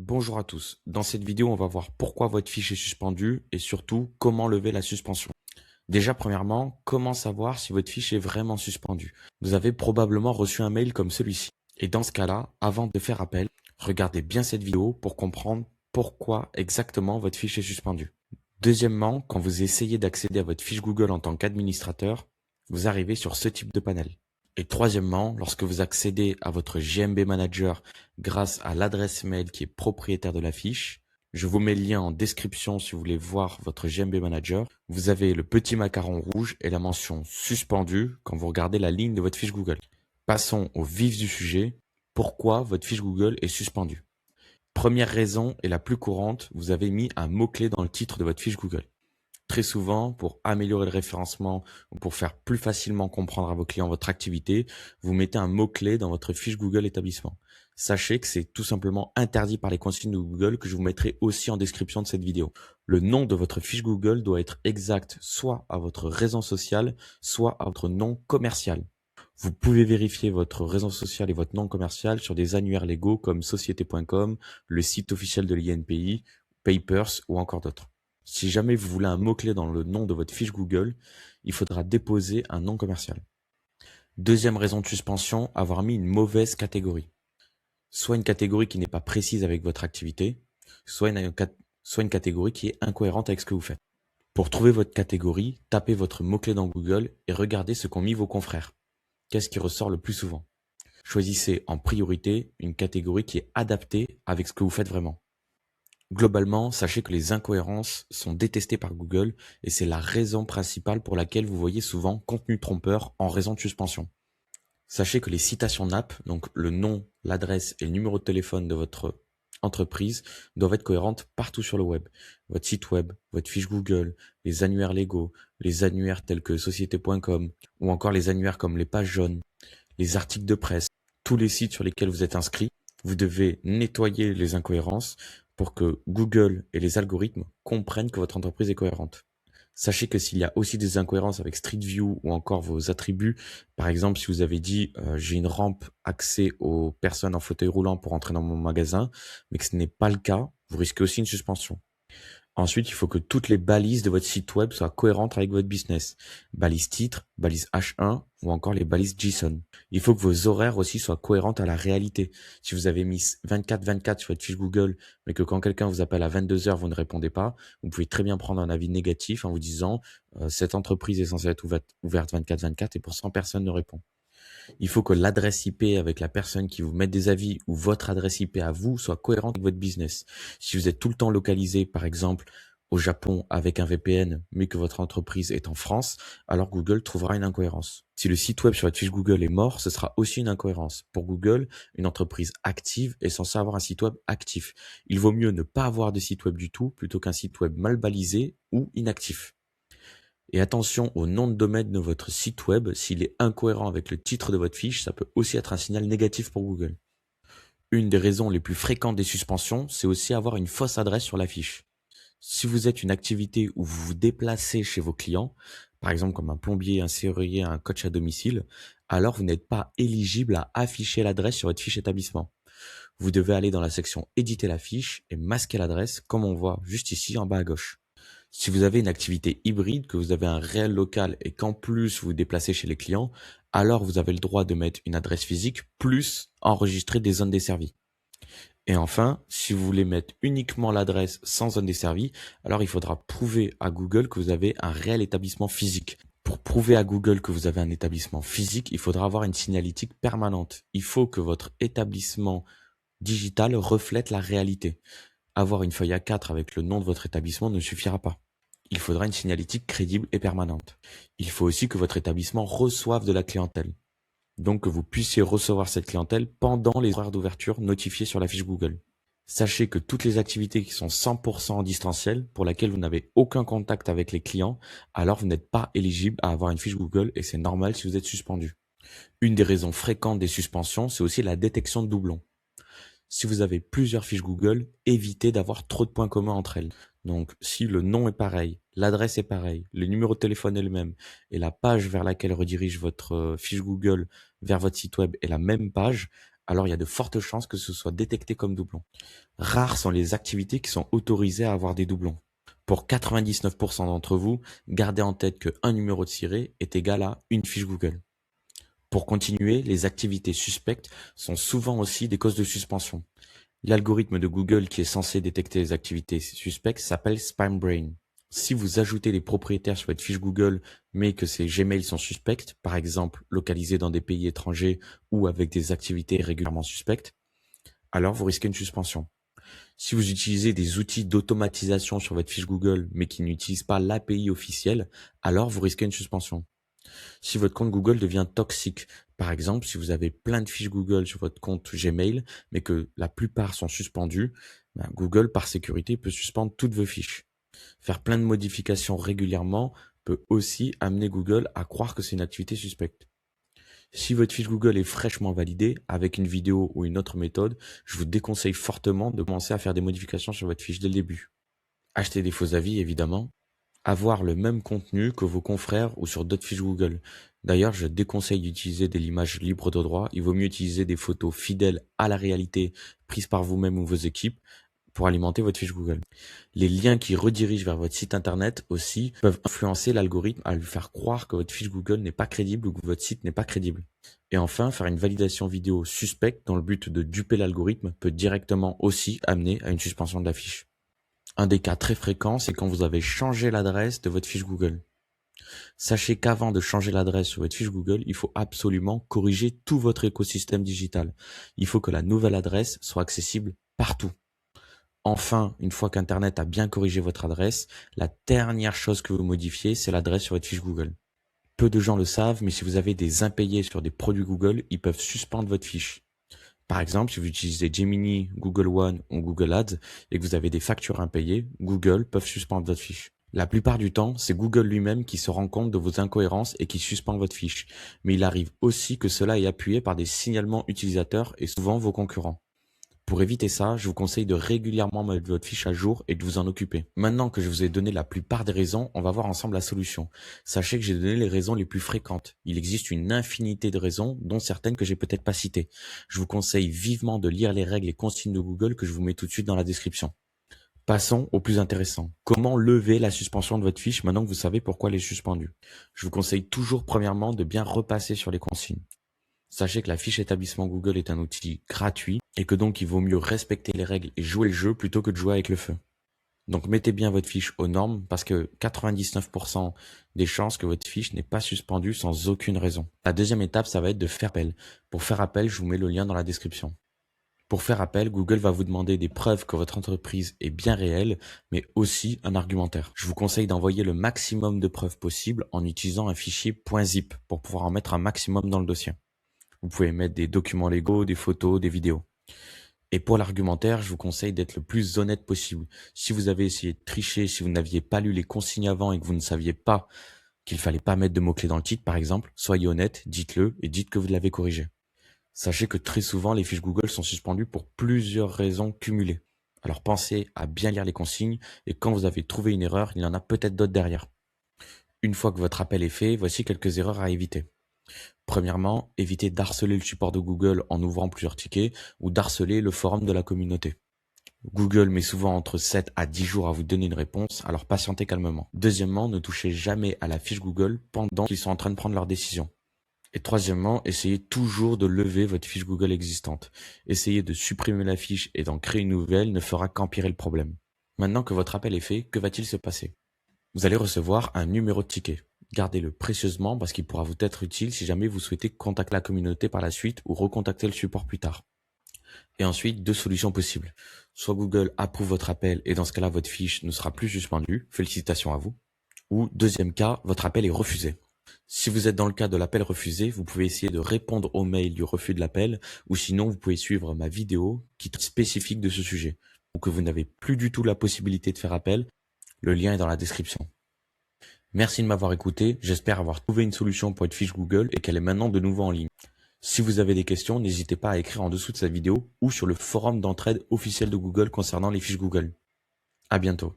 Bonjour à tous. Dans cette vidéo, on va voir pourquoi votre fiche est suspendue et surtout comment lever la suspension. Déjà, premièrement, comment savoir si votre fiche est vraiment suspendue? Vous avez probablement reçu un mail comme celui-ci. Et dans ce cas-là, avant de faire appel, regardez bien cette vidéo pour comprendre pourquoi exactement votre fiche est suspendue. Deuxièmement, quand vous essayez d'accéder à votre fiche Google en tant qu'administrateur, vous arrivez sur ce type de panel. Et troisièmement, lorsque vous accédez à votre JMB Manager grâce à l'adresse mail qui est propriétaire de la fiche, je vous mets le lien en description si vous voulez voir votre JMB Manager. Vous avez le petit macaron rouge et la mention suspendu quand vous regardez la ligne de votre fiche Google. Passons au vif du sujet. Pourquoi votre fiche Google est suspendue? Première raison et la plus courante, vous avez mis un mot-clé dans le titre de votre fiche Google. Très souvent, pour améliorer le référencement ou pour faire plus facilement comprendre à vos clients votre activité, vous mettez un mot-clé dans votre fiche Google établissement. Sachez que c'est tout simplement interdit par les consignes de Google que je vous mettrai aussi en description de cette vidéo. Le nom de votre fiche Google doit être exact soit à votre raison sociale, soit à votre nom commercial. Vous pouvez vérifier votre raison sociale et votre nom commercial sur des annuaires légaux comme société.com, le site officiel de l'INPI, Papers ou encore d'autres. Si jamais vous voulez un mot-clé dans le nom de votre fiche Google, il faudra déposer un nom commercial. Deuxième raison de suspension, avoir mis une mauvaise catégorie. Soit une catégorie qui n'est pas précise avec votre activité, soit une catégorie qui est incohérente avec ce que vous faites. Pour trouver votre catégorie, tapez votre mot-clé dans Google et regardez ce qu'ont mis vos confrères. Qu'est-ce qui ressort le plus souvent? Choisissez en priorité une catégorie qui est adaptée avec ce que vous faites vraiment. Globalement, sachez que les incohérences sont détestées par Google et c'est la raison principale pour laquelle vous voyez souvent contenu trompeur en raison de suspension. Sachez que les citations NAP, donc le nom, l'adresse et le numéro de téléphone de votre entreprise, doivent être cohérentes partout sur le web. Votre site web, votre fiche Google, les annuaires légaux, les annuaires tels que société.com ou encore les annuaires comme les pages jaunes, les articles de presse, tous les sites sur lesquels vous êtes inscrit, vous devez nettoyer les incohérences pour que Google et les algorithmes comprennent que votre entreprise est cohérente. Sachez que s'il y a aussi des incohérences avec Street View ou encore vos attributs, par exemple si vous avez dit j'ai une rampe accès aux personnes en fauteuil roulant pour entrer dans mon magasin, mais que ce n'est pas le cas, vous risquez aussi une suspension. Ensuite, il faut que toutes les balises de votre site web soient cohérentes avec votre business. Balise titre, balise H1 ou encore les balises JSON. Il faut que vos horaires aussi soient cohérentes à la réalité. Si vous avez mis 24-24 sur votre fiche Google, mais que quand quelqu'un vous appelle à 22 heures, vous ne répondez pas, vous pouvez très bien prendre un avis négatif en vous disant cette entreprise est censée être ouverte 24-24 et pour 100 personnes ne répond. Il faut que l'adresse IP avec la personne qui vous met des avis ou votre adresse IP à vous soit cohérente avec votre business. Si vous êtes tout le temps localisé, par exemple, au Japon avec un VPN, mais que votre entreprise est en France, alors Google trouvera une incohérence. Si le site web sur votre fiche Google est mort, ce sera aussi une incohérence. Pour Google, une entreprise active est censée avoir un site web actif. Il vaut mieux ne pas avoir de site web du tout plutôt qu'un site web mal balisé ou inactif. Et attention au nom de domaine de votre site web, s'il est incohérent avec le titre de votre fiche, ça peut aussi être un signal négatif pour Google. Une des raisons les plus fréquentes des suspensions, c'est aussi avoir une fausse adresse sur la fiche. Si vous êtes une activité où vous vous déplacez chez vos clients, par exemple comme un plombier, un serrurier, un coach à domicile, alors vous n'êtes pas éligible à afficher l'adresse sur votre fiche établissement. Vous devez aller dans la section éditer la fiche et masquer l'adresse comme on voit juste ici en bas à gauche. Si vous avez une activité hybride, que vous avez un réel local et qu'en plus vous vous déplacez chez les clients, alors vous avez le droit de mettre une adresse physique plus enregistrer des zones desservies. Et enfin, si vous voulez mettre uniquement l'adresse sans zone desservie, alors il faudra prouver à Google que vous avez un réel établissement physique. Pour prouver à Google que vous avez un établissement physique, il faudra avoir une signalétique permanente. Il faut que votre établissement digital reflète la réalité. Avoir une feuille A4 avec le nom de votre établissement ne suffira pas. Il faudra une signalétique crédible et permanente. Il faut aussi que votre établissement reçoive de la clientèle. Donc que vous puissiez recevoir cette clientèle pendant les horaires d'ouverture notifiés sur la fiche Google. Sachez que toutes les activités qui sont 100% en distanciel, pour lesquelles vous n'avez aucun contact avec les clients, alors vous n'êtes pas éligible à avoir une fiche Google et c'est normal si vous êtes suspendu. Une des raisons fréquentes des suspensions, c'est aussi la détection de doublons. Si vous avez plusieurs fiches Google, évitez d'avoir trop de points communs entre elles. Donc, si le nom est pareil, l'adresse est pareille, le numéro de téléphone est le même, et la page vers laquelle redirige votre fiche Google vers votre site web est la même page, alors il y a de fortes chances que ce soit détecté comme doublon. Rares sont les activités qui sont autorisées à avoir des doublons. Pour 99% d'entre vous, gardez en tête qu'un numéro de ciré est égal à une fiche Google. Pour continuer, les activités suspectes sont souvent aussi des causes de suspension. L'algorithme de Google qui est censé détecter les activités suspectes s'appelle SpamBrain. Si vous ajoutez des propriétaires sur votre fiche Google, mais que ces Gmails sont suspects, par exemple localisés dans des pays étrangers ou avec des activités régulièrement suspectes, alors vous risquez une suspension. Si vous utilisez des outils d'automatisation sur votre fiche Google, mais qui n'utilisent pas l'API officielle, alors vous risquez une suspension. Si votre compte Google devient toxique, par exemple, si vous avez plein de fiches Google sur votre compte Gmail, mais que la plupart sont suspendues, Google, par sécurité, peut suspendre toutes vos fiches. Faire plein de modifications régulièrement peut aussi amener Google à croire que c'est une activité suspecte. Si votre fiche Google est fraîchement validée, avec une vidéo ou une autre méthode, je vous déconseille fortement de commencer à faire des modifications sur votre fiche dès le début. Acheter des faux avis, évidemment. Avoir le même contenu que vos confrères ou sur d'autres fiches Google. D'ailleurs, je déconseille d'utiliser des images libres de droit. Il vaut mieux utiliser des photos fidèles à la réalité prises par vous-même ou vos équipes pour alimenter votre fiche Google. Les liens qui redirigent vers votre site internet aussi peuvent influencer l'algorithme à lui faire croire que votre fiche Google n'est pas crédible ou que votre site n'est pas crédible. Et enfin, faire une validation vidéo suspecte dans le but de duper l'algorithme peut directement aussi amener à une suspension de la fiche. Un des cas très fréquents, c'est quand vous avez changé l'adresse de votre fiche Google. Sachez qu'avant de changer l'adresse sur votre fiche Google, il faut absolument corriger tout votre écosystème digital. Il faut que la nouvelle adresse soit accessible partout. Enfin, une fois qu'Internet a bien corrigé votre adresse, la dernière chose que vous modifiez, c'est l'adresse sur votre fiche Google. Peu de gens le savent, mais si vous avez des impayés sur des produits Google, ils peuvent suspendre votre fiche. Par exemple, si vous utilisez Gemini, Google One ou Google Ads et que vous avez des factures impayées, Google peuvent suspendre votre fiche. La plupart du temps, c'est Google lui-même qui se rend compte de vos incohérences et qui suspend votre fiche. Mais il arrive aussi que cela est appuyé par des signalements utilisateurs et souvent vos concurrents. Pour éviter ça, je vous conseille de régulièrement mettre votre fiche à jour et de vous en occuper. Maintenant que je vous ai donné la plupart des raisons, on va voir ensemble la solution. Sachez que j'ai donné les raisons les plus fréquentes. Il existe une infinité de raisons, dont certaines que j'ai peut-être pas citées. Je vous conseille vivement de lire les règles et consignes de Google que je vous mets tout de suite dans la description. Passons au plus intéressant. Comment lever la suspension de votre fiche maintenant que vous savez pourquoi elle est suspendue? Je vous conseille toujours premièrement de bien repasser sur les consignes. Sachez que la fiche établissement Google est un outil gratuit et que donc il vaut mieux respecter les règles et jouer le jeu plutôt que de jouer avec le feu. Donc mettez bien votre fiche aux normes parce que 99% des chances que votre fiche n'est pas suspendue sans aucune raison. La deuxième étape, ça va être de faire appel. Pour faire appel, je vous mets le lien dans la description. Pour faire appel, Google va vous demander des preuves que votre entreprise est bien réelle, mais aussi un argumentaire. Je vous conseille d'envoyer le maximum de preuves possibles en utilisant un fichier .zip pour pouvoir en mettre un maximum dans le dossier. Vous pouvez mettre des documents légaux, des photos, des vidéos. Et pour l'argumentaire, je vous conseille d'être le plus honnête possible. Si vous avez essayé de tricher, si vous n'aviez pas lu les consignes avant et que vous ne saviez pas qu'il fallait pas mettre de mots-clés dans le titre, par exemple, soyez honnête, dites-le et dites que vous l'avez corrigé. Sachez que très souvent, les fiches Google sont suspendues pour plusieurs raisons cumulées. Alors pensez à bien lire les consignes et quand vous avez trouvé une erreur, il y en a peut-être d'autres derrière. Une fois que votre appel est fait, voici quelques erreurs à éviter. Premièrement, évitez d'harceler le support de Google en ouvrant plusieurs tickets ou d'harceler le forum de la communauté. Google met souvent entre 7 à 10 jours à vous donner une réponse, alors patientez calmement. Deuxièmement, ne touchez jamais à la fiche Google pendant qu'ils sont en train de prendre leur décision. Et troisièmement, essayez toujours de lever votre fiche Google existante. Essayez de supprimer la fiche et d'en créer une nouvelle ne fera qu'empirer le problème. Maintenant que votre appel est fait, que va-t-il se passer? Vous allez recevoir un numéro de ticket. Gardez-le précieusement parce qu'il pourra vous être utile si jamais vous souhaitez contacter la communauté par la suite ou recontacter le support plus tard. Et ensuite, deux solutions possibles. Soit Google approuve votre appel et dans ce cas-là, votre fiche ne sera plus suspendue. Félicitations à vous. Ou deuxième cas, votre appel est refusé. Si vous êtes dans le cas de l'appel refusé, vous pouvez essayer de répondre au mail du refus de l'appel ou sinon vous pouvez suivre ma vidéo qui est spécifique de ce sujet. Ou que vous n'avez plus du tout la possibilité de faire appel, le lien est dans la description. Merci de m'avoir écouté, j'espère avoir trouvé une solution pour votre fiche Google et qu'elle est maintenant de nouveau en ligne. Si vous avez des questions, n'hésitez pas à écrire en dessous de cette vidéo ou sur le forum d'entraide officiel de Google concernant les fiches Google. À bientôt.